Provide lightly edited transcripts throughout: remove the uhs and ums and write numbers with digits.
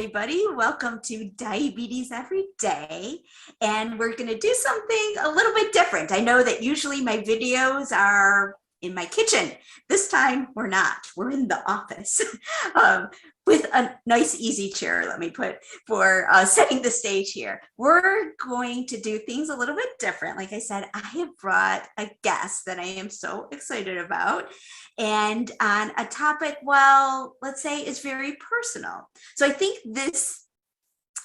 everybody. Welcome to Diabetes Every Day. And we're going to do something a little bit different. I know that usually my videos are in my kitchen. This time we're not. We're in the office with a nice easy chair, let me put, for setting the stage here. We're going to do things a little bit different. Like I said, I have brought a guest that I am so excited about, and on a topic, well, let's say is very personal. So I think this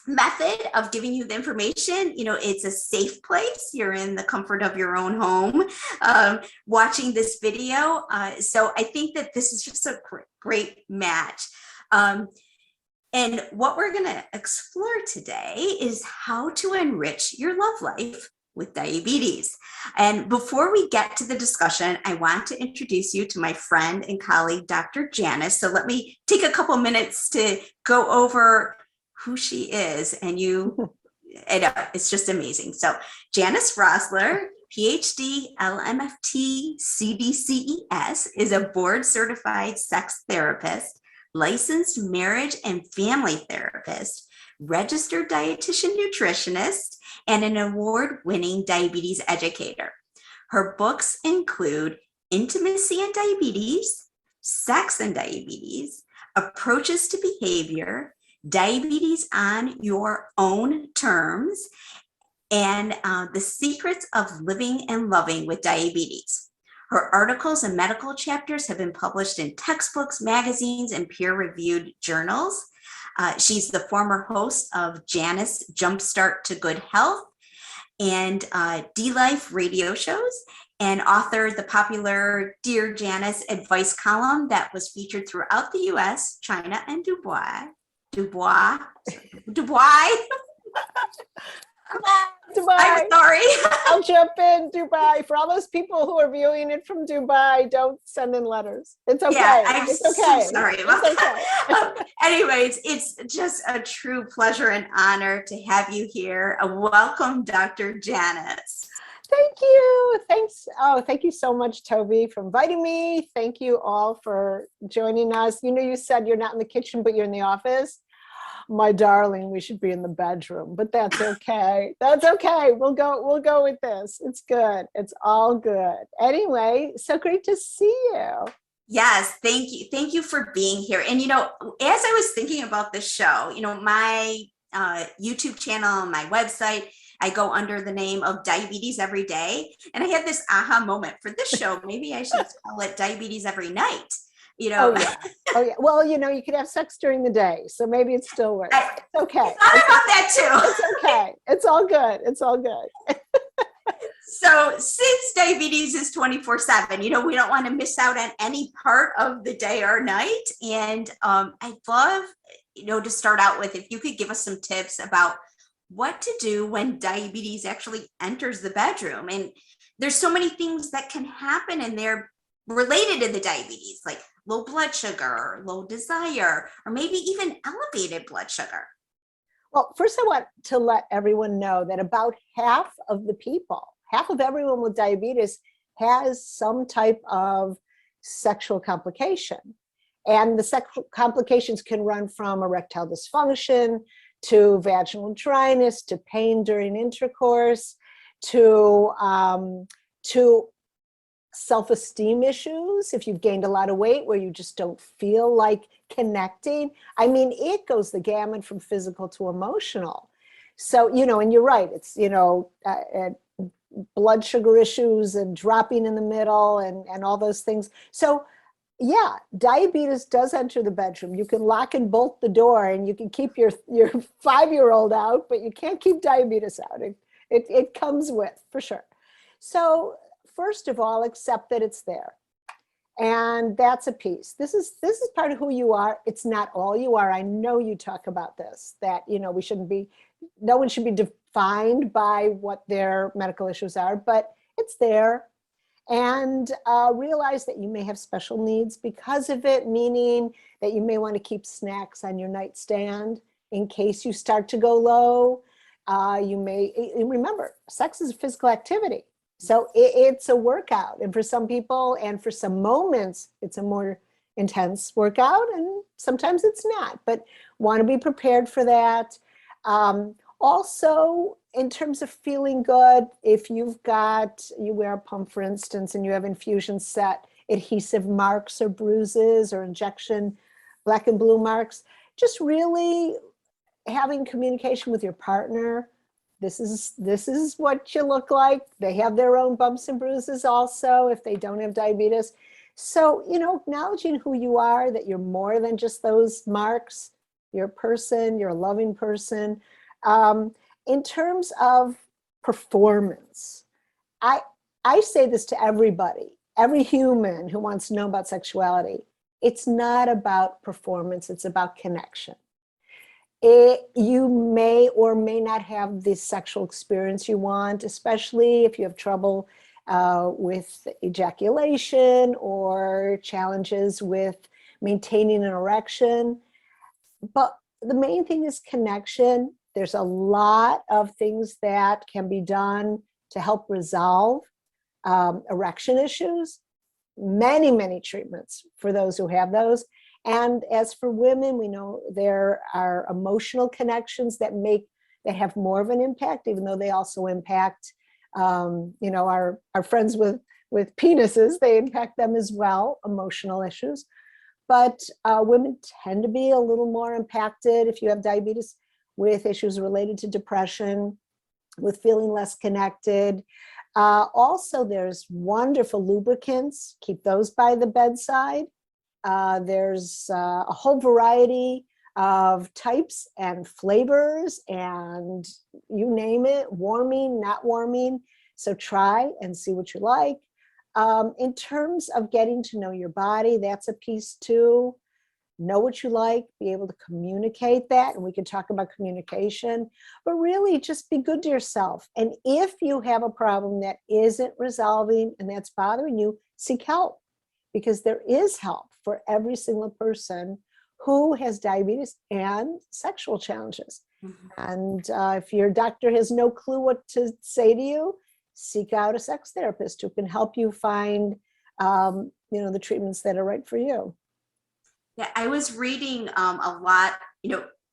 method of giving you the information, it's a safe place. You're in the comfort of your own home watching this video. So I think that this is just a great match. And what we're going to explore today is how to enrich your love life with diabetes. And before we get to the discussion, I want to introduce you to my friend and colleague, Dr. Janice. So let me take a couple minutes to go over who she is. And it's just amazing. So Janice Rossler, PhD, LMFT, CDCES, is a board certified sex therapist, licensed marriage and family therapist, registered dietitian nutritionist, and an award-winning diabetes educator. Her books include Intimacy and Diabetes, Sex and Diabetes, Approaches to Behavior, Diabetes on Your Own Terms, and The Secrets of Living and Loving with Diabetes. Her articles and medical chapters have been published in textbooks, magazines, and peer-reviewed journals. She's the former host of Janice Jumpstart to Good Health and D-Life radio shows, and authored the popular Dear Janice advice column that was featured throughout the US, China, and Dubai. Dubai. Dubai. I'm sorry. I'll jump in. Dubai. For all those people who are viewing it from Dubai, don't send in letters. It's okay. Yeah, I'm it's okay. So sorry about that. Anyways, it's just a true pleasure and honor to have you here. Welcome, Dr. Janice. Thank you. Thanks. Oh, thank you so much, Toby, for inviting me. Thank you all for joining us. You said you're not in the kitchen, but you're in the office. My darling, we should be in the bedroom, but that's okay. That's okay. We'll go with this. It's good. It's all good. Anyway, so great to see you. Yes, thank you. Thank you for being here. And, as I was thinking about this show, my YouTube channel, my website, I go under the name of Diabetes Every Day. And I had this aha moment for this show. Maybe I should call it Diabetes Every Night. Oh yeah. Well, you could have sex during the day, so maybe it still works. It's okay. I thought about that too. It's okay. It's all good. It's all good. So since diabetes is 24/7, we don't want to miss out on any part of the day or night. And I'd love, to start out with, if you could give us some tips about what to do when diabetes actually enters the bedroom. And there's so many things that can happen and they're related to the diabetes, like low blood sugar, low desire, or maybe even elevated blood sugar. Well, first I want to let everyone know that about half of everyone with diabetes has some type of sexual complication. And the sexual complications can run from erectile dysfunction to vaginal dryness, to pain during intercourse, to self-esteem issues, if you've gained a lot of weight where you just don't feel like connecting. I mean, it goes the gamut from physical to emotional. So, and you're right, it's, blood sugar issues and dropping in the middle and all those things. So yeah, diabetes does enter the bedroom. You can lock and bolt the door and you can keep your 5-year-old out, but you can't keep diabetes out. It comes with, for sure. So first of all, accept that it's there. And that's a piece. This is part of who you are. It's not all you are. I know you talk about this, that, no one should be defined by what their medical issues are, but it's there. And realize that you may have special needs because of it, meaning that you may want to keep snacks on your nightstand in case you start to go low. Remember, sex is a physical activity. So it's a workout, and for some people and for some moments, it's a more intense workout, and sometimes it's not, but want to be prepared for that. Also, in terms of feeling good, if you wear a pump, for instance, and you have infusion set adhesive marks or bruises or injection black and blue marks, just really having communication with your partner. This is what you look like. They have their own bumps and bruises also if they don't have diabetes. So, acknowledging who you are, that you're more than just those marks. You're a person, you're a loving person. In terms of performance, I say this to everybody, every human who wants to know about sexuality. It's not about performance, it's about connection. You may or may not have the sexual experience you want, especially if you have trouble with ejaculation or challenges with maintaining an erection. But the main thing is connection. There's a lot of things that can be done to help resolve erection issues. Many, many treatments for those who have those. And as for women, we know there are emotional connections that have more of an impact, even though they also impact, our friends with penises, they impact them as well, emotional issues. But women tend to be a little more impacted if you have diabetes, with issues related to depression, with feeling less connected. Also, there's wonderful lubricants. Keep those by the bedside. There's a whole variety of types and flavors and you name it, warming, not warming. So try and see what you like. In terms of getting to know your body, that's a piece too. Know what you like, be able to communicate that, and we can talk about communication, but really just be good to yourself. And if you have a problem that isn't resolving and that's bothering you, seek help, because there is help for every single person who has diabetes and sexual challenges. Mm-hmm. And if your doctor has no clue what to say to you, seek out a sex therapist who can help you find the treatments that are right for you. Yeah, I was reading a lot,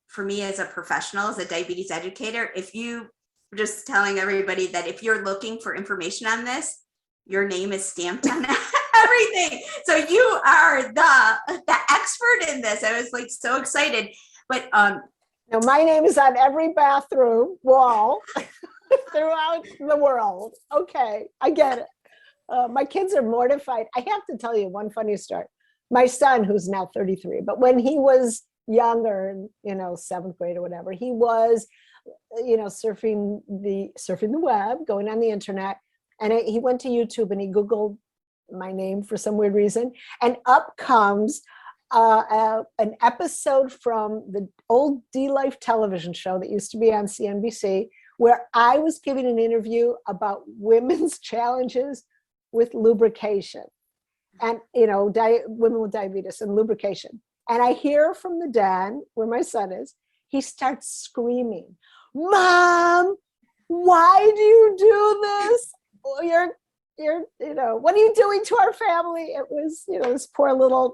for me as a professional, as a diabetes educator, if you just telling everybody that if you're looking for information on this, your name is stamped on everything. So you are the expert in this. I was like so excited. But now my name is on every bathroom wall throughout the world. Okay, I get it. My kids are mortified. I have to tell you one funny story. My son, who's now 33, but when he was younger, seventh grade or whatever, he was, surfing the web, going on the internet, and he went to YouTube and he Googled my name for some weird reason, and up comes an episode from the old D-Life television show that used to be on CNBC, where I was giving an interview about women's challenges with lubrication. And, women with diabetes and lubrication. And I hear from the den where my son is, he starts screaming, "Mom, why do you do this? What are you doing to our family?" It was, this poor little,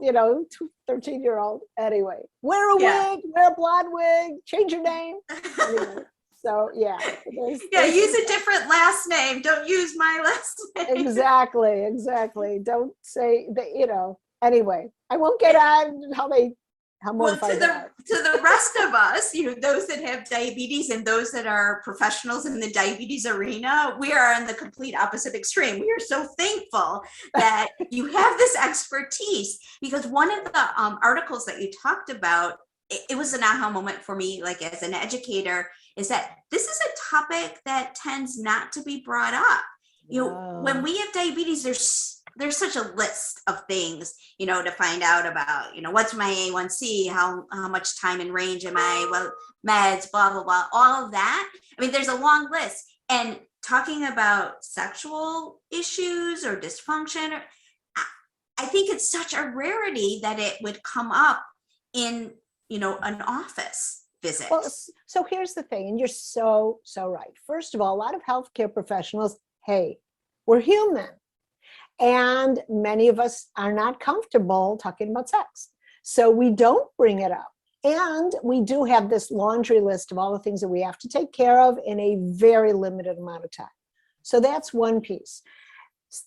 13-year-old. Anyway, wear a wig, wear a blonde wig, change your name. Anyway. So yeah. Use a different last name. Don't use my last name. Exactly. Don't say that, anyway, I won't get on how mortified they are. To the rest of us, those that have diabetes and those that are professionals in the diabetes arena, we are on the complete opposite extreme. We are so thankful that you have this expertise, because one of the articles that you talked about, it was an aha moment for me, like as an educator, is that this is a topic that tends not to be brought up. When we have diabetes, there's such a list of things, to find out about, what's my A1C, how much time in range am I, meds, blah, blah, blah, all of that. I mean, there's a long list. And talking about sexual issues or dysfunction, I think it's such a rarity that it would come up in, an office visit. Well, so here's the thing, and you're so right. First of all, a lot of healthcare professionals, hey, we're human. And many of us are not comfortable talking about sex. So we don't bring it up. And we do have this laundry list of all the things that we have to take care of in a very limited amount of time. So that's one piece.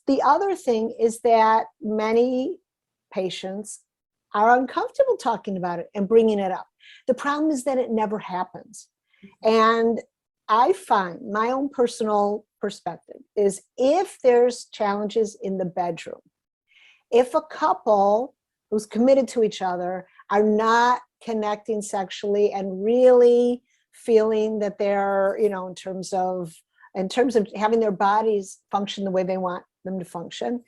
The other thing is that many patients are uncomfortable talking about it and bringing it up. The problem is that it never happens. And I find my own personal perspective is if there's challenges in the bedroom, if a couple who's committed to each other are not connecting sexually and really feeling that they're, in terms of having their bodies function the way they want them to function,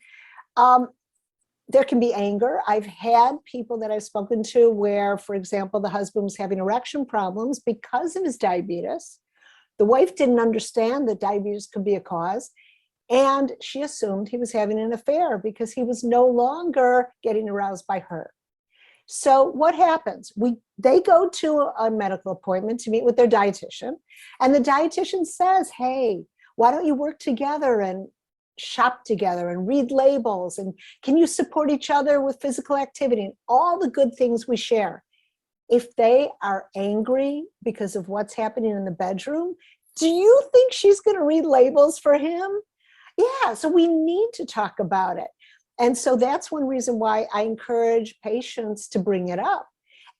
there can be anger. I've had people that I've spoken to where, for example, the husband was having erection problems because of his diabetes. The wife didn't understand that diabetes could be a cause, and she assumed he was having an affair because he was no longer getting aroused by her. So what happens? They go to a medical appointment to meet with their dietitian, and the dietitian says, hey, why don't you work together and shop together and read labels, and can you support each other with physical activity and all the good things we share? If they are angry because of what's happening in the bedroom, do you think she's going to read labels for him? Yeah, so we need to talk about it. And so that's one reason why I encourage patients to bring it up,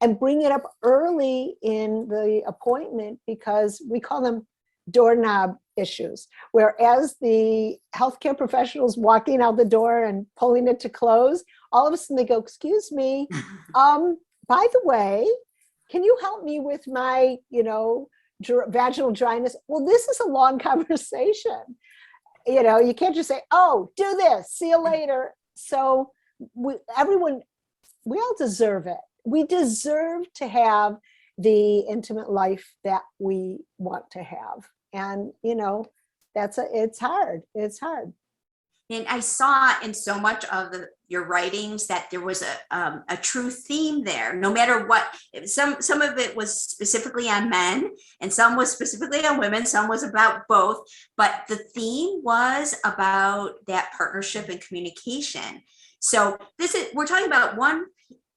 and bring it up early in the appointment, because we call them doorknob issues, whereas the healthcare professionals walking out the door and pulling it to close, all of a sudden they go, excuse me, by the way, can you help me with my, vaginal dryness? Well, this is a long conversation. You can't just say, oh, do this, see you later. So we all deserve it. We deserve to have the intimate life that we want to have. And, it's hard. It's hard. And I saw in so much of your writings that there was a true theme there. No matter what, some of it was specifically on men, and some was specifically on women. Some was about both. But the theme was about that partnership and communication. So we're talking about one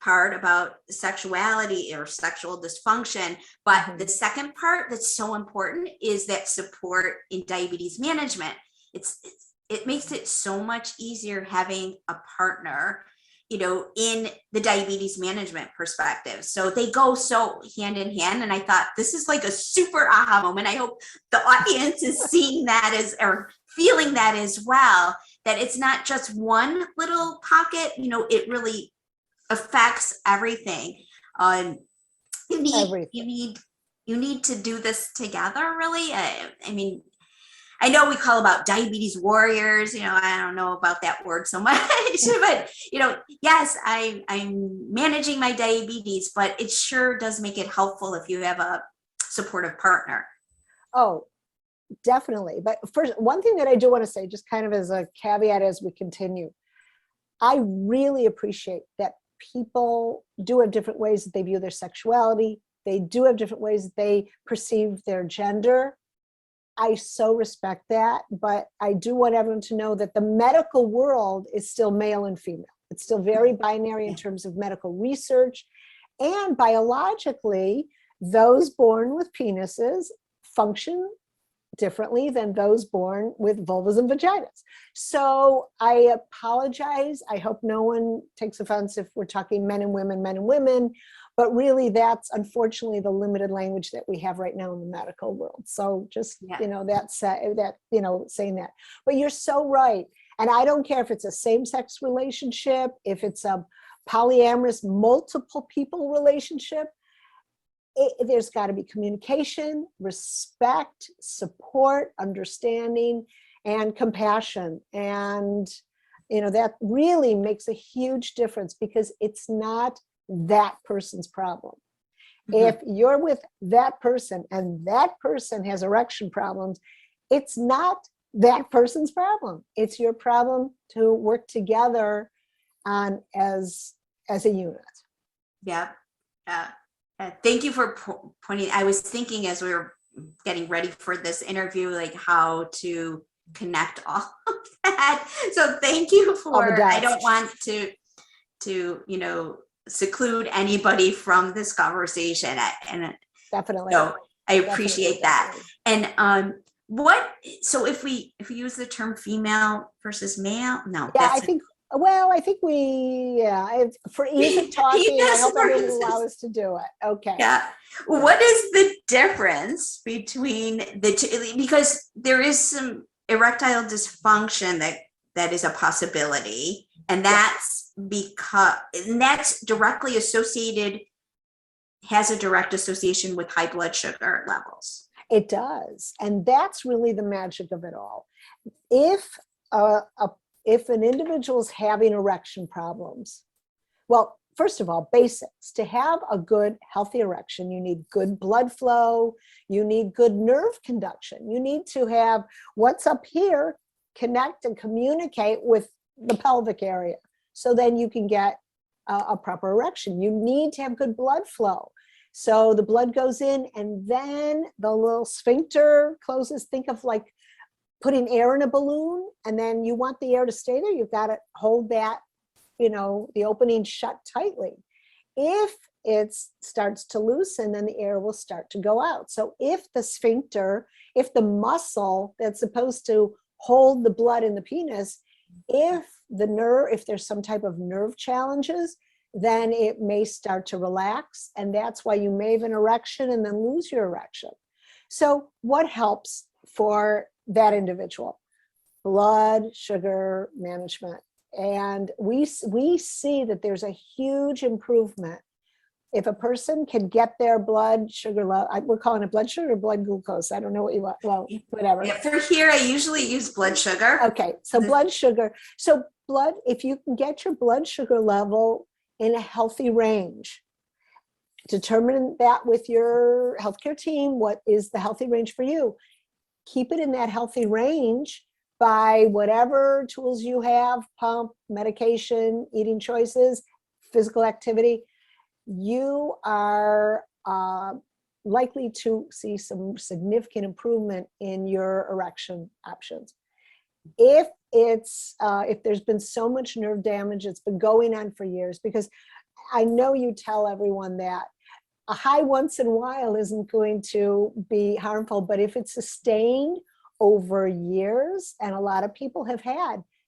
part about sexuality or sexual dysfunction, but the second part that's so important is that support in diabetes management. It makes it so much easier having a partner, in the diabetes management perspective. So they go so hand in hand. And I thought this is like a super aha moment. I hope the audience is seeing that or feeling that as well, that it's not just one little pocket, it really affects everything. You need to do this together, really. I mean, I know we call about diabetes warriors, I don't know about that word so much, but, yes, I'm managing my diabetes, but it sure does make it helpful if you have a supportive partner. Oh, definitely. But first, one thing that I do want to say, just kind of as a caveat as we continue, I really appreciate that people do have different ways that they view their sexuality. They do have different ways that they perceive their gender. I so respect that, but I do want everyone to know that the medical world is still male and female. It's still very binary in terms of medical research, and biologically, those born with penises function differently than those born with vulvas and vaginas. So I apologize. I hope no one takes offense if we're talking men and women, but really that's unfortunately the limited language that we have right now in the medical world. So just, saying that, but you're so right. And I don't care if it's a same-sex relationship, if it's a polyamorous multiple people relationship, there's got to be communication, respect, support, understanding, and compassion. And, that really makes a huge difference, because it's not that person's problem. If you're with that person and that person has erection problems, it's not that person's problem. It's your problem to work together on as a unit. Yeah. Thank you for pointing. I was thinking as we were getting ready for this interview, like how to connect all of that. So thank you for, I don't want to seclude anybody from this conversation. And Definitely. so I appreciate that. Definitely. And so if we use the term female versus male, no, Yeah, that's I think for ease of talking, I hope everyone will allow us to do it. Okay. Yeah. What is the difference between the two? Because there is some erectile dysfunction that is a possibility, and that's directly associated, has a direct association with high blood sugar levels. It does. And that's really the magic of it all. If an individual is having erection problems, well, first of all, basics. To have a good, healthy erection, you need good blood flow, you need good nerve conduction. You need to have what's up here connect and communicate with the pelvic area. So then you can get a proper erection. You need to have good blood flow. So the blood goes in and then the little sphincter closes. Think of like putting air in a balloon, and then you want the air to stay there. You've got to hold that, the opening shut tightly. If it starts to loosen, then the air will start to go out. So if the sphincter, if the muscle that's supposed to hold the blood in the penis, if there's some type of nerve challenges, then it may start to relax. And that's why you may have an erection and then lose your erection. So what helps for that individual? Blood sugar management. And we see that there's a huge improvement if a person can get their blood sugar level. We're calling it blood sugar or blood glucose. I don't know what you want. Well, whatever. Yeah, for here, I usually use blood sugar. Okay, so blood sugar. So if you can get your blood sugar level in a healthy range, determine that with your healthcare team, what is the healthy range for you? Keep it in that healthy range by whatever tools you have, pump, medication, eating choices, physical activity. You are likely to see some significant improvement in your erection options. If there's been so much nerve damage, it's been going on for years, because I know you tell everyone that a high once in a while isn't going to be harmful, but if it's sustained over years, and a lot of people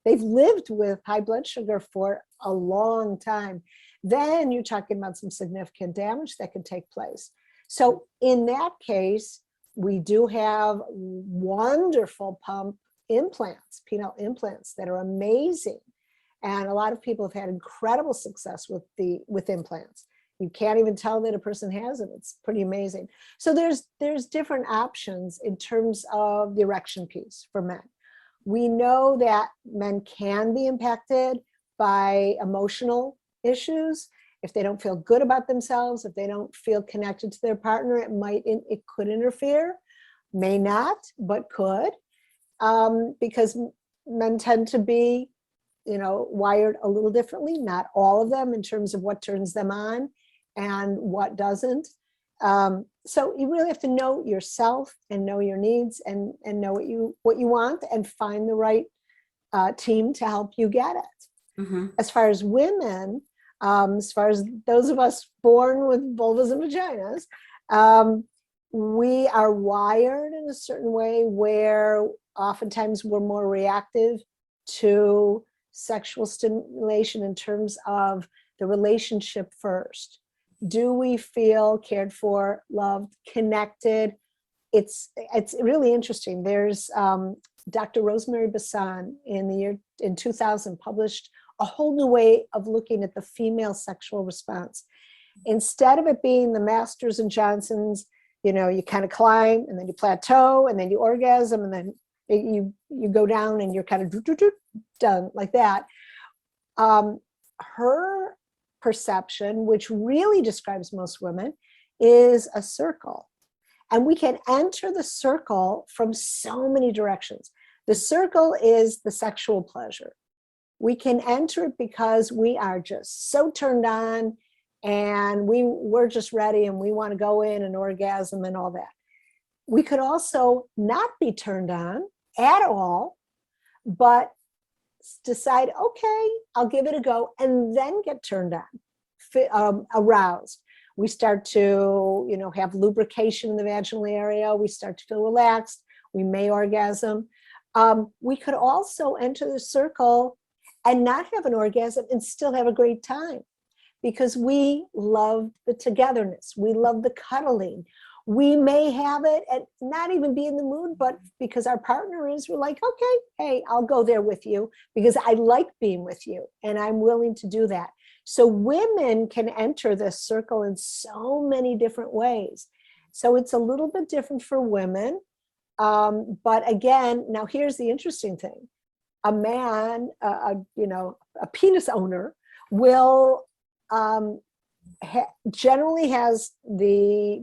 they've lived with high blood sugar for a long time, then you're talking about some significant damage that can take place. So in that case, we do have wonderful pump implants, penile implants that are amazing. And a lot of people have had incredible success with implants. You can't even tell that a person has it. It's pretty amazing. So there's different options in terms of the erection piece for men. We know that men can be impacted by emotional issues. If they don't feel good about themselves, if they don't feel connected to their partner, it could interfere. May not, but could, because men tend to be, wired a little differently. Not all of them, in terms of what turns them on and what doesn't. So you really have to know yourself and know your needs and know what you want, and find the right team to help you get it. Mm-hmm. As far as women, as far as those of us born with vulvas and vaginas, we are wired in a certain way where oftentimes we're more reactive to sexual stimulation in terms of the relationship first. Do we feel cared for, loved, connected? It's really interesting. There's Dr. Rosemary Bassan in 2000 published a whole new way of looking at the female sexual response. Instead of it being the Masters and Johnsons, you kind of climb and then you plateau and then you orgasm and then you go down and you're kind of done like that. Her perception, which really describes most women, is a circle. And we can enter the circle from so many directions. The circle is the sexual pleasure. We can enter it because we are just so turned on and we're just ready and we want to go in and orgasm and all that. We could also not be turned on at all, but decide, okay, I'll give it a go, and then get turned on. aroused. We start to, have lubrication in the vaginal area. We start to feel relaxed. We may orgasm. We could also enter the circle and not have an orgasm and still have a great time, because we love the togetherness. We love the cuddling. We may have it and not even be in the mood, but because our partner is, we're like, okay, hey, I'll go there with you because I like being with you and I'm willing to do that. So women can enter this circle in so many different ways. So it's a little bit different for women. But again, now here's the interesting thing. A man, a penis owner will generally has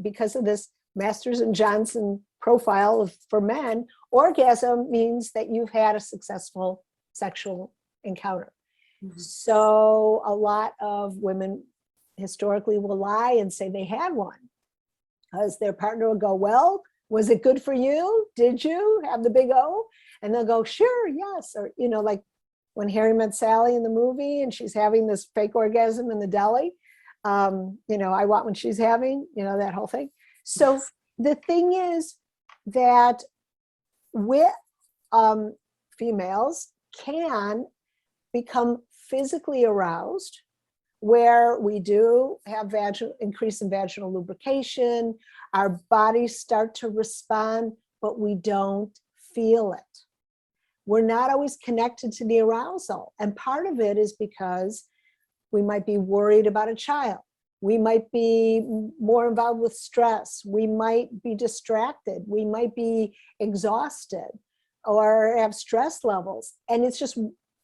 because of this Masters and Johnson profile for men, orgasm means that you've had a successful sexual encounter. Mm-hmm. So a lot of women historically will lie and say they had one, because their partner will go, well, was it good for you? Did you have the big O? And they'll go, sure, yes. Or, like when Harry Met Sally in the movie and she's having this fake orgasm in the deli, I want when she's having, that whole thing. So the thing is that with females can become physically aroused, where we do have increase in vaginal lubrication, our bodies start to respond, but we don't feel it. We're not always connected to the arousal. And part of it is because we might be worried about a child. We might be more involved with stress. We might be distracted. We might be exhausted or have stress levels. And it's just,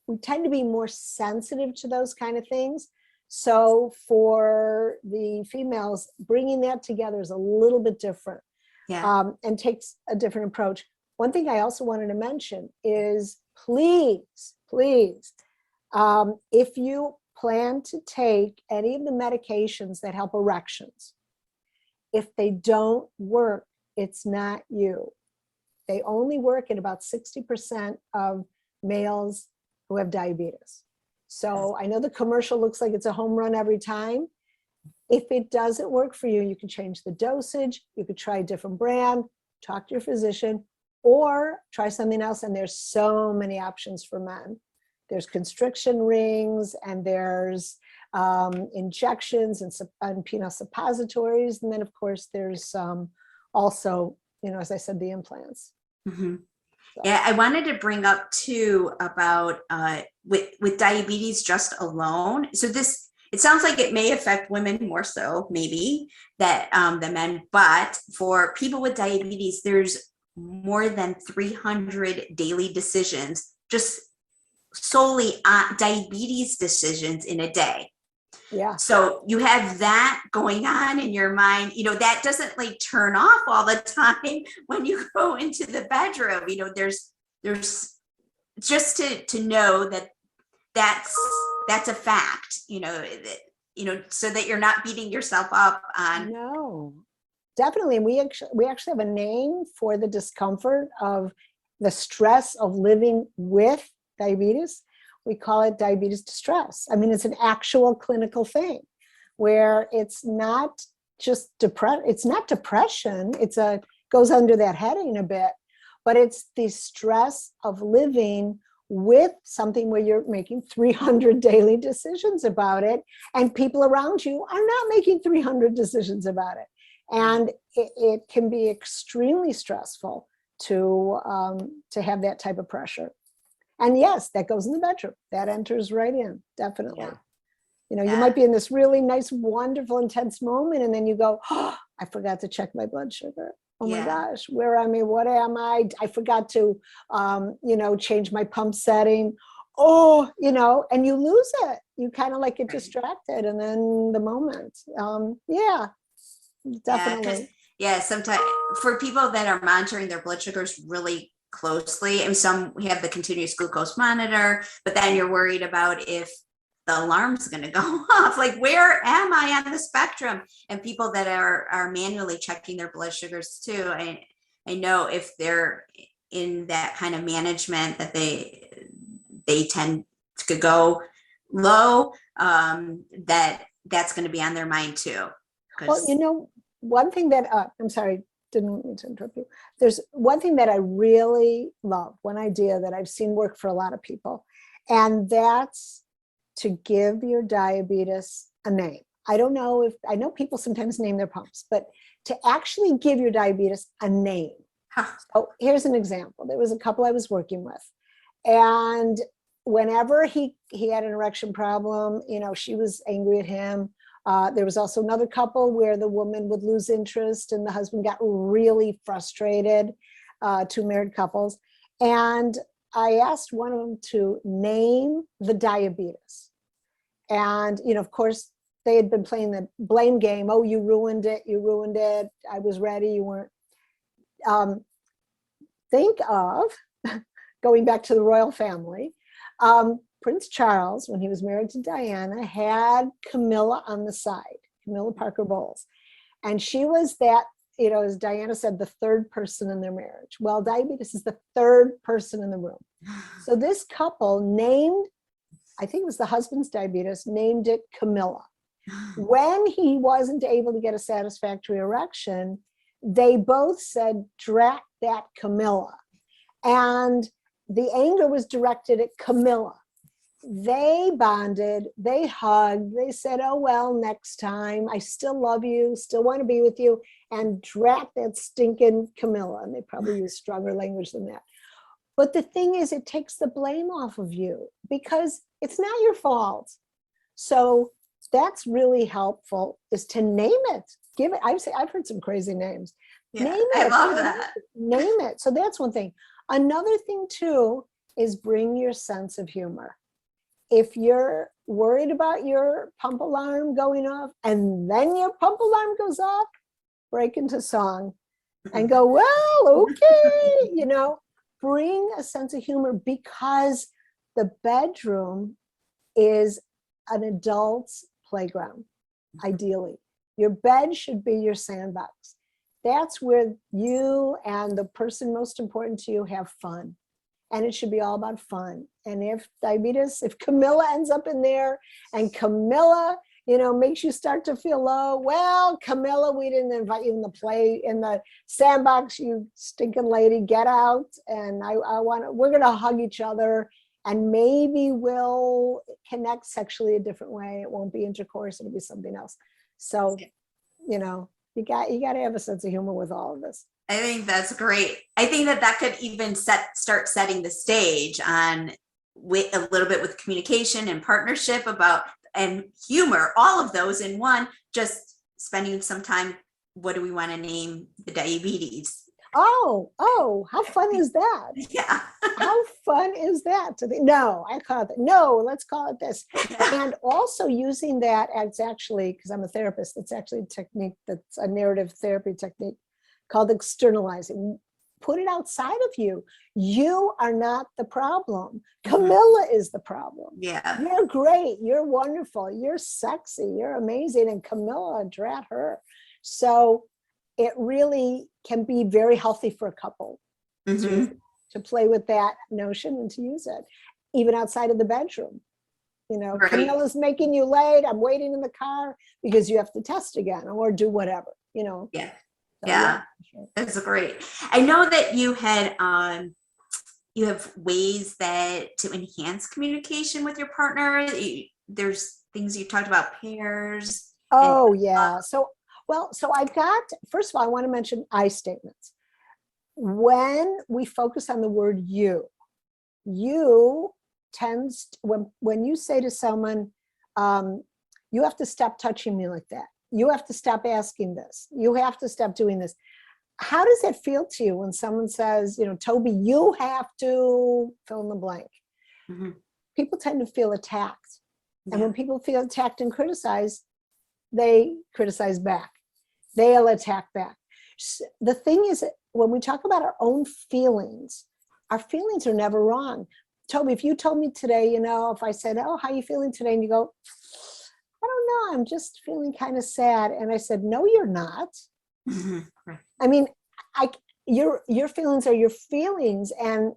we tend to be more sensitive to those kind of things. So for the females, bringing that together is a little bit different, and takes a different approach. One thing I also wanted to mention is please, if you plan to take any of the medications that help erections, if they don't work, it's not you. They only work in about 60% of males who have diabetes. So I know the commercial looks like it's a home run every time. If it doesn't work for you, you can change the dosage. You could try a different brand, talk to your physician, or try something else. And there's so many options for men. There's constriction rings, and there's injections and penile suppositories. And then of course there's also, as I said, the implants. Mm-hmm. So. Yeah, I wanted to bring up too about with diabetes just alone. So it sounds like it may affect women more so maybe than men, but for people with diabetes, there's more than 300 daily decisions, just solely on diabetes decisions in a day. Yeah. So you have that going on in your mind, that doesn't like turn off all the time when you go into the bedroom. There's just to know that's a fact, so that you're not beating yourself up on. No, definitely. And we actually have a name for the discomfort of the stress of living with diabetes. We call it diabetes distress. I mean, it's an actual clinical thing where it's not just it's not depression. Goes under that heading a bit, but it's the stress of living with something where you're making 300 daily decisions about it, and people around you are not making 300 decisions about it. And it can be extremely stressful to have that type of pressure. And yes, that goes in the bedroom. That enters right in, definitely. Yeah. You might be in this really nice, wonderful, intense moment, and then you go, oh, I forgot to check my blood sugar. Oh my gosh, where am I? What am I? I forgot to, change my pump setting. Oh, and you lose it. You kind of like get distracted, and then the moment. Definitely. Sometimes for people that are monitoring their blood sugars really closely, and some we have the continuous glucose monitor, but then you're worried about if the alarm's going to go off, like where am I on the spectrum? And people that are manually checking their blood sugars too, I know if they're in that kind of management that they tend to go low, that that's going to be on their mind too. Well, you know, one thing that, I'm sorry, didn't mean to interrupt you. There's one thing that I really love, one idea that I've seen work for a lot of people, and that's to give your diabetes a name. I don't know if, I know people sometimes name their pumps, but to actually give your diabetes a name. Huh. So here's an example. There was a couple I was working with, and whenever he had an erection problem, you know, she was angry at him. There was also another couple where the woman would lose interest and the husband got really frustrated, two married couples. And I asked one of them to name the diabetes. And, you know, of course, they had been playing the blame game. Oh, you ruined it. You ruined it. I was ready. You weren't. Think of, going back to the royal family, Prince Charles, when he was married to Diana, had Camilla on the side, Camilla Parker Bowles. And she was that, you know, as Diana said, the third person in their marriage. Well, diabetes is the third person in the room. So this couple named, I think it was the husband's diabetes, named it Camilla. When he wasn't able to get a satisfactory erection, they both said, drat that Camilla. And the anger was directed at Camilla. They bonded, they hugged, they said, oh, well, next time, I still love you, still want to be with you, and drat that stinking Camilla. And they probably use stronger language than that. But the thing is, it takes the blame off of you because it's not your fault. So that's really helpful, is to name it. Give it, I've heard some crazy names. Yeah, name it. I love that. Name it. So that's one thing. Another thing too is bring your sense of humor. If you're worried about your pump alarm going off and then your pump alarm goes off, break into song and go, well, okay, you know, bring a sense of humor, because the bedroom is an adult's playground, ideally. Your bed should be your sandbox. That's where you and the person most important to you have fun. And it should be all about fun. And if Camilla ends up in there and Camilla, you know, makes you start to feel low, well, Camilla, we didn't invite you in the sandbox, you stinking lady, get out. And we're gonna hug each other and maybe we'll connect sexually a different way. It won't be intercourse, it'll be something else. So, you know, you got to have a sense of humor with all of this. I think that's great. I think that could even start setting the stage on with a little bit with communication and partnership and humor, all of those in one, just spending some time. What do we want to name the diabetes? Oh, how fun is that? Yeah. How fun is that? No, I call it that. No, let's call it this. Yeah. And also using that as actually, because I'm a therapist, it's actually a technique that's a narrative therapy technique called externalizing. Put it outside of you. You are not the problem. Camilla is the problem. Yeah. You're great. You're wonderful. You're sexy. You're amazing. And Camilla, drat her. So it really can be very healthy for a couple to play with that notion and to use it, even outside of the bedroom. You know, right. Camilla's making you late. I'm waiting in the car because you have to test again or do whatever, you know. Yeah. So, yeah. That's great. I know that you had, you have ways to enhance communication with your partner. There's things you talked about, pairs. Oh, yeah. So I've got, first of all, I want to mention I statements. When we focus on the word you tends, when you say to someone, you have to stop touching me like that. You have to stop asking this. You have to stop doing this. How does that feel to you when someone says, you know, Toby, you have to fill in the blank? People tend to feel attacked. Yeah. And when people feel attacked and criticized, they criticize back. They'll attack back. The thing is, when we talk about our own feelings, our feelings are never wrong. Toby, if you told me today, you know, if I said, oh, how are you feeling today? And you go, I don't know, I'm just feeling kind of sad. And I said, no, you're not. Right. I mean, your feelings are your feelings, and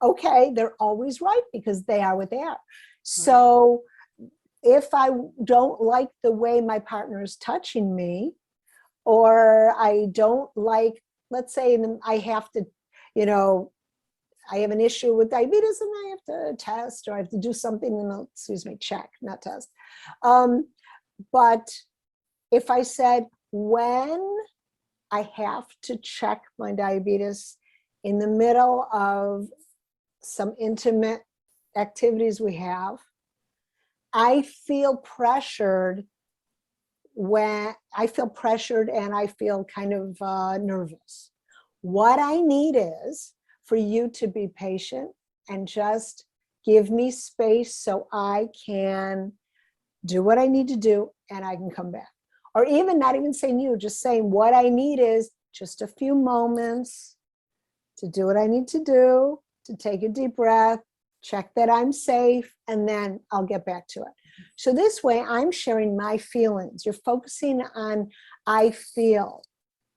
okay, they're always right because they are what they are. So if I don't like the way my partner is touching me, or I don't like, let's say I have to, I have an issue with diabetes and I have to test, or I have to do something and check, not test. But if I said, when I have to check my diabetes in the middle of some intimate activities we have, I feel pressured and I feel kind of nervous. What I need is for you to be patient and just give me space so I can do what I need to do and I can come back. Or even not even saying you, just saying what I need is just a few moments to do what I need to do, to take a deep breath, check that I'm safe, and then I'll get back to it. So this way I'm sharing my feelings. You're focusing on I feel,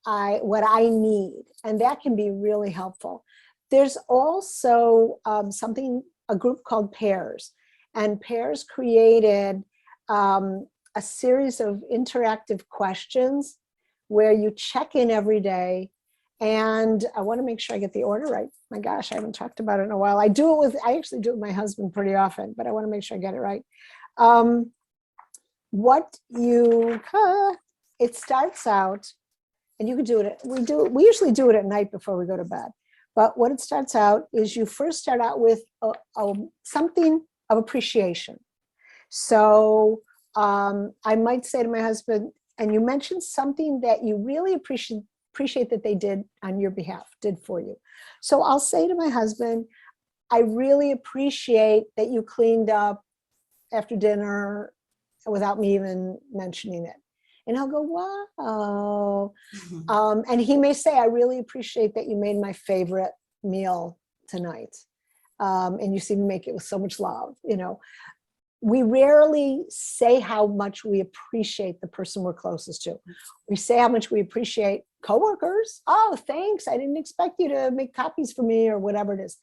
what I need, and that can be really helpful. There's also a group called Pairs, and Pairs created a series of interactive questions where you check in every day. And I want to make sure I get the order right. My gosh, I haven't talked about it in a while. I actually do it with my husband pretty often, but I want to make sure I get it right. It starts out, and you can do it. We usually do it at night before we go to bed. But what it starts out is you first start out with something of appreciation. So I might say to my husband, and you mentioned something that you really appreciate that they did on your behalf, did for you. So I'll say to my husband, I really appreciate that you cleaned up after dinner without me even mentioning it. And I'll go, wow. Mm-hmm. And he may say, I really appreciate that you made my favorite meal tonight. And you seem to make it with so much love, We rarely say how much we appreciate the person we're closest to. We say how much we appreciate coworkers. Oh, thanks. I didn't expect you to make copies for me, or whatever it is.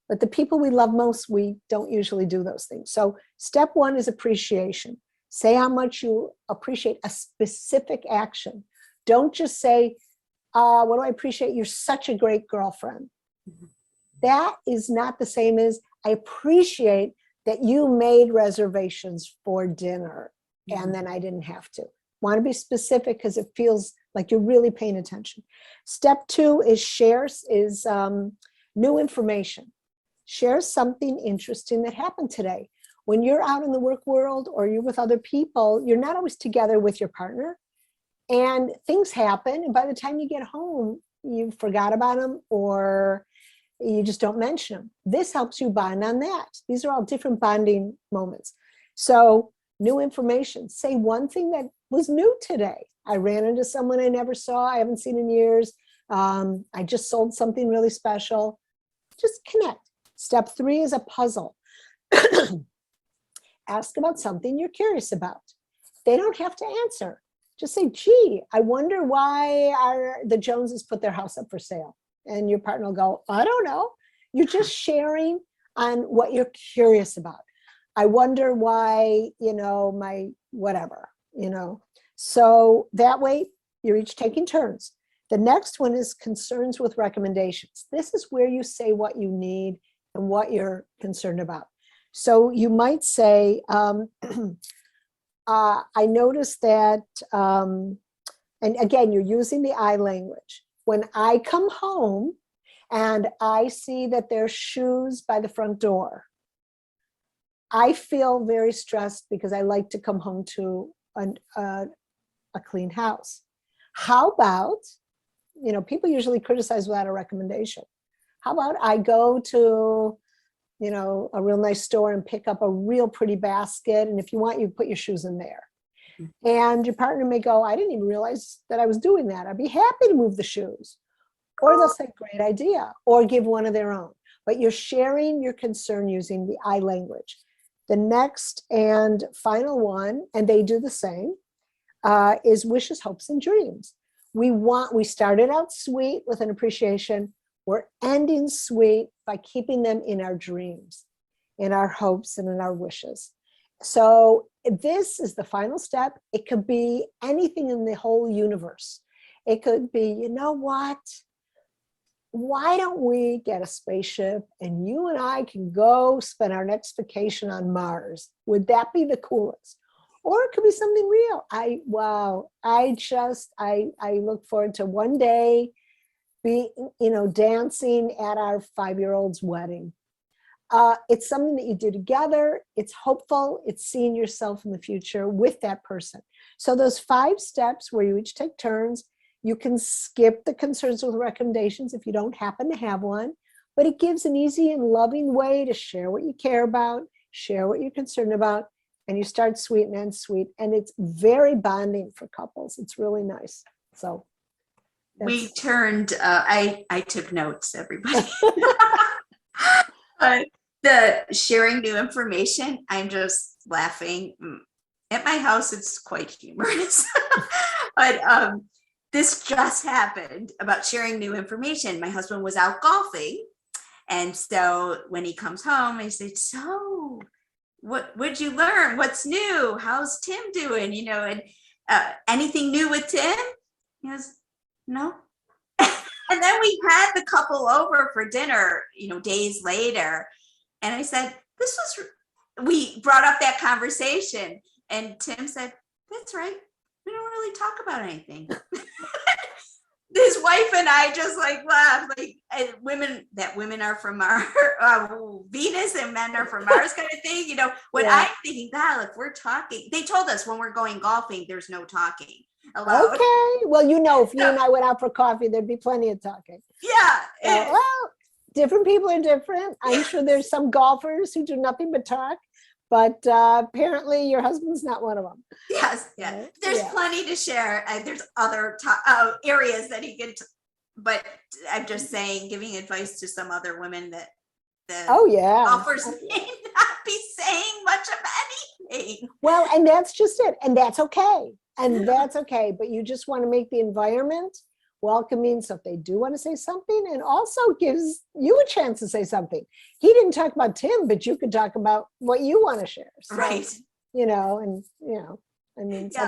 But the people we love most, we don't usually do those things. So step one is appreciation. Say how much you appreciate a specific action. Don't just say, what do I appreciate? You're such a great girlfriend. Mm-hmm. That is not the same as I appreciate that you made reservations for dinner, mm-hmm. and then I didn't have to. Want to be specific because it feels like you're really paying attention. Step two is new information. Share something interesting that happened today. When you're out in the work world or you're with other people, you're not always together with your partner, and things happen. And by the time you get home, you forgot about them, or you just don't mention them. This helps you bond on that. These are all different bonding moments. So new information. Say one thing that was new today. I ran into someone I never saw, I haven't seen in years. I just sold something really special. Just connect. Step three is a puzzle. Ask about something you're curious about. They don't have to answer. Just say, gee, I wonder why the Joneses put their house up for sale. And your partner will go, I don't know. You're just sharing on what you're curious about. I wonder why, my whatever, So that way you're each taking turns. The next one is concerns with recommendations. This is where you say what you need and what you're concerned about. So you might say, I noticed that, and again, you're using the I language. When I come home and I see that there's shoes by the front door, I feel very stressed because I like to come home to a clean house. How about, people usually criticize without a recommendation. How about I go to, a real nice store and pick up a real pretty basket, and if you want, you put your shoes in there. Mm-hmm. And your partner may go, I didn't even realize that I was doing that. I'd be happy to move the shoes. Or they'll say, great idea, or give one of their own. But you're sharing your concern using the I language. The next and final one, and they do the same, is wishes, hopes, and dreams. We started out sweet with an appreciation. We're ending sweet by keeping them in our dreams, in our hopes, and in our wishes. So this is the final step. It could be anything in the whole universe. It could be, you know what? Why don't we get a spaceship and you and I can go spend our next vacation on Mars? Would that be the coolest? Or it could be something real. I look forward to one day be, dancing at our 5-year-old's wedding. It's something that you do together. It's hopeful. It's seeing yourself in the future with that person. So those 5 steps where you each take turns, you can skip the concerns with recommendations if you don't happen to have one, but it gives an easy and loving way to share what you care about, share what you're concerned about, and you start sweet and end sweet. And it's very bonding for couples. It's really nice. So we turned, I took notes, everybody. The sharing new information, I'm just laughing. At my house, it's quite humorous. But this just happened about sharing new information. My husband was out golfing. And so when he comes home, I say, so what'd you learn? What's new? How's Tim doing? And anything new with Tim? He goes, no. And then we had the couple over for dinner, days later. And I said, we brought up that conversation. And Tim said, that's right. We don't really talk about anything. His wife and I just laughed, women are from Mars, Venus, and men are from Mars kind of thing. When I'm thinking, God, if we're talking, they told us when we're going golfing, there's no talking allowed. Okay. Well, if you and I went out for coffee, there'd be plenty of talking. Yeah. Well, different people are different. I'm sure there's some golfers who do nothing but talk, but apparently your husband's not one of them. Yes. Yeah. There's plenty to share. There's other areas that he could, but I'm just saying, giving advice to some other women that the golfers may not be saying much of anything. Well, and that's just it. And that's okay. And that's okay. But you just want to make the environment welcoming, so if they do want to say something, and also gives you a chance to say something. He didn't talk about Tim, but you could talk about what you want to share. So, right. Some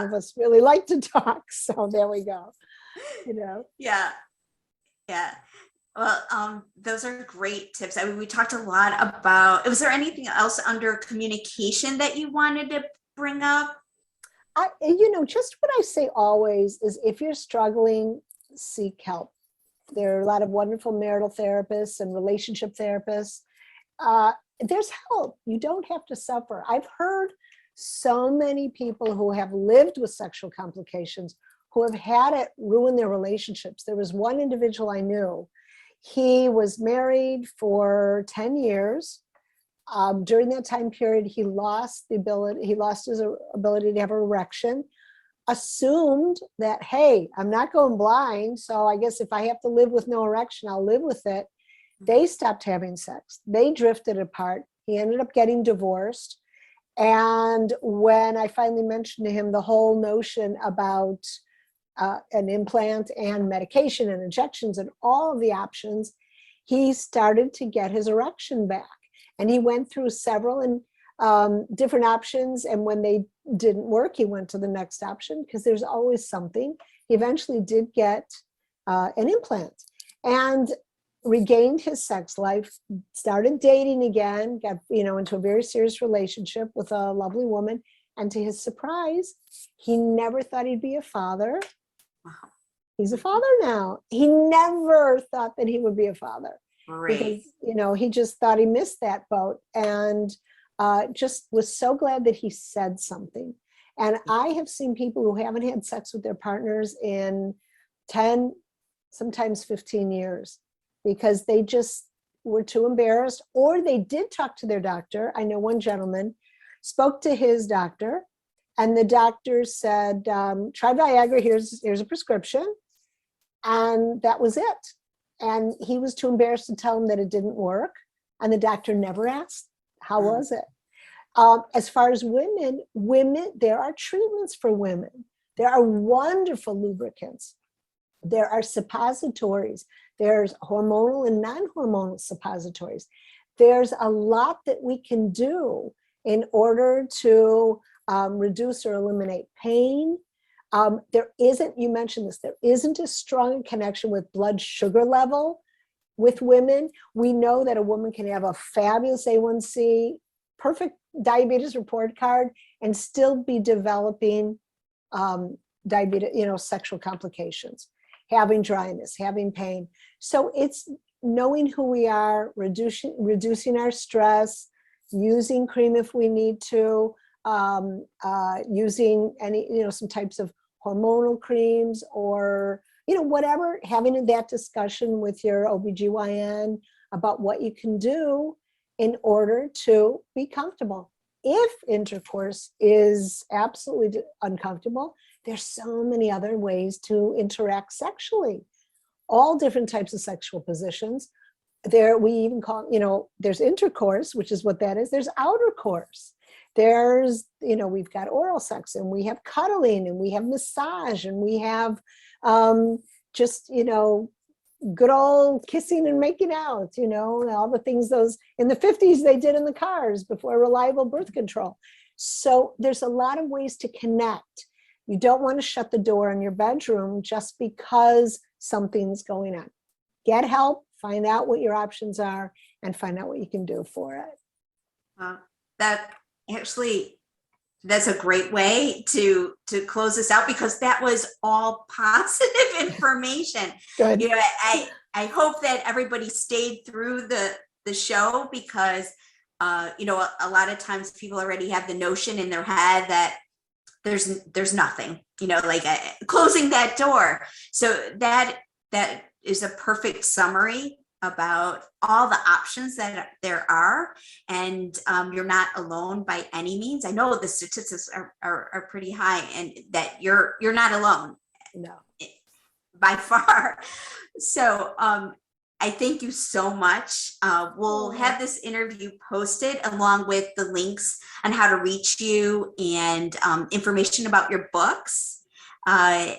of us really like to talk. So there we go. Yeah. Yeah. Well, those are great tips. I mean, we talked a lot about, was there anything else under communication that you wanted to bring up? Just what I say always is, if you're struggling, seek help. There are a lot of wonderful marital therapists and relationship therapists. There's help. You don't have to suffer. I've heard so many people who have lived with sexual complications who have had it ruin their relationships. There was one individual I knew. He was married for 10 years. During that time period, he lost his ability to have an erection, assumed that, hey, I'm not going blind, so I guess if I have to live with no erection, I'll live with it. They stopped having sex. They drifted apart. He ended up getting divorced. And when I finally mentioned to him the whole notion about an implant and medication and injections and all of the options, he started to get his erection back. And he went through several different options. And when they didn't work, he went to the next option, because there's always something. He eventually did get an implant and regained his sex life, started dating again, got into a very serious relationship with a lovely woman. And to his surprise, he never thought he'd be a father. Wow. He's a father now. He never thought that he would be a father. Great. Because, he just thought he missed that boat, and just was so glad that he said something. And I have seen people who haven't had sex with their partners in 10, sometimes 15 years, because they just were too embarrassed, or they did talk to their doctor. I know one gentleman spoke to his doctor, and the doctor said, try Viagra, here's a prescription. And that was it. And he was too embarrassed to tell him that it didn't work. And the doctor never asked, how was it? As far as women, there are treatments for women. There are wonderful lubricants. There are suppositories. There's hormonal and non-hormonal suppositories. There's a lot that we can do in order to reduce or eliminate pain. There isn't, you mentioned this, there isn't a strong connection with blood sugar level with women. We know that a woman can have a fabulous A1C, perfect diabetes report card, and still be developing diabetes, sexual complications, having dryness, having pain. So it's knowing who we are, reducing our stress, using cream if we need to, using any, some types of hormonal creams or, whatever, having that discussion with your OBGYN about what you can do in order to be comfortable. If intercourse is absolutely uncomfortable, there's so many other ways to interact sexually, all different types of sexual positions. We even call, there's intercourse, which is what that is. There's outer course. There's, we've got oral sex, and we have cuddling, and we have massage, and we have just, good old kissing and making out, all the things those in the 50s they did in the cars before reliable birth control. So there's a lot of ways to connect. You don't want to shut the door in your bedroom just because something's going on. Get help, find out what your options are, and find out what you can do for it. That's a great way to close this out, because that was all positive information. Good. I hope that everybody stayed through the show, because a lot of times people already have the notion in their head that there's nothing, closing that door. So that is a perfect summary about all the options that there are, and you're not alone by any means. I know the statistics are pretty high, and that you're not alone. No, by far. So I thank you so much. We'll have this interview posted along with the links on how to reach you and information about your books. Do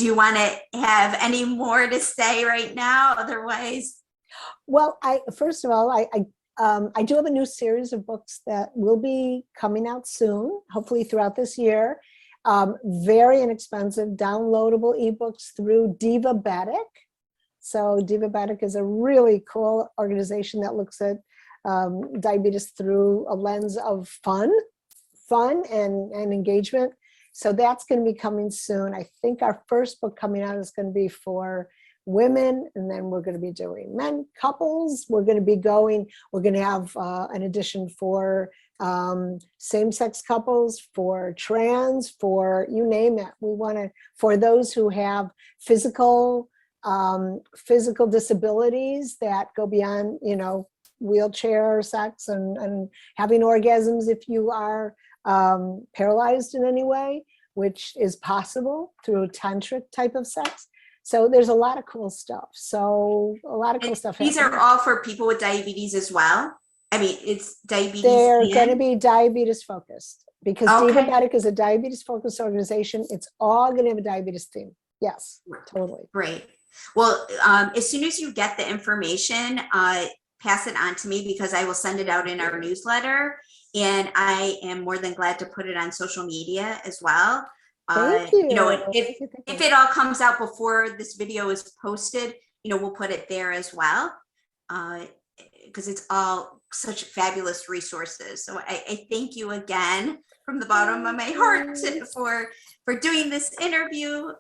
you want to have any more to say right now? Otherwise, well, first of all, I do have a new series of books that will be coming out soon, hopefully throughout this year. Very inexpensive, downloadable ebooks through Diabetic. So Diabetic is a really cool organization that looks at diabetes through a lens of fun and engagement. So that's going to be coming soon. I think our first book coming out is going to be for women, and then we're going to be doing men, couples. We're going to have an edition for same-sex couples, for trans, for you name it. We want to, for those who have physical disabilities that go beyond, wheelchair sex and having orgasms if you are paralyzed in any way, which is possible through tantric type of sex. So there's a lot of cool stuff. These are all for people with diabetes as well. I mean, it's diabetes. They're going to be diabetes focused, because Okay. Diabetic is a diabetes focused organization. It's all going to have a diabetes theme. Yes, totally. Great. Well, as soon as you get the information, pass it on to me, because I will send it out in our newsletter, and I am more than glad to put it on social media as well. Thank you. If it all comes out before this video is posted, we'll put it there as well, because it's all such fabulous resources. So I thank you again from the bottom of my heart for doing this interview.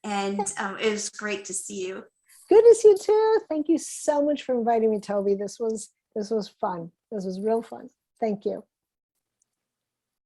And it was great to see you. Good to see you too. Thank you so much for inviting me, Toby. This was fun. This was real fun. Thank you.